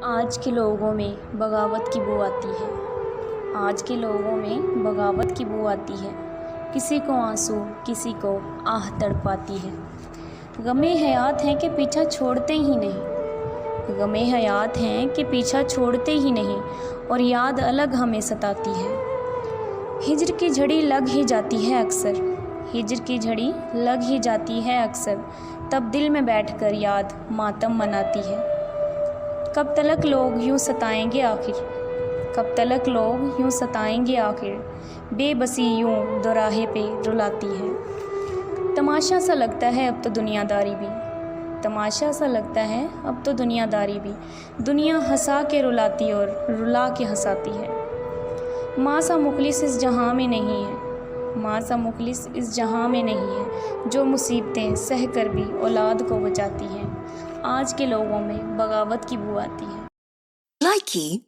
آج کے لوگوں میں بغاوت کی بو آتی ہے، آج کے لوگوں میں بغاوت کی بو آتی ہے، کسی کو آنسو کسی کو آہ تڑپاتی ہے۔ غم حیات ہیں کہ پیچھا چھوڑتے ہی نہیں، غم حیات ہیں کہ پیچھا چھوڑتے ہی نہیں، اور یاد الگ ہمیں ستاتی ہے۔ ہجر کی جھڑی لگ ہی جاتی ہے اکثر، ہجر کی جھڑی لگ ہی جاتی ہے اکثر، تب دل میں بیٹھ کر یاد ماتم مناتی ہے۔ کب تلک لوگ یوں ستائیں گے آخر، کب تلک لوگ یوں ستائیں گے آخر، بے بسی یوں دوراہے پہ رلاتی ہے۔ تماشا سا لگتا ہے اب تو دنیا داری بھی، تماشا سا لگتا ہے اب تو دنیا داری بھی، دنیا ہنسا کے رلاتی اور رلا کے ہنساتی ہے۔ ماں سا مخلص اس جہاں میں نہیں ہے، ماں سا مخلص اس جہاں میں نہیں ہے، جو مصیبتیں سہ کر بھی اولاد کو بچاتی ہے۔ آج کے لوگوں میں بغاوت کی بو آتی ہے۔ لائکی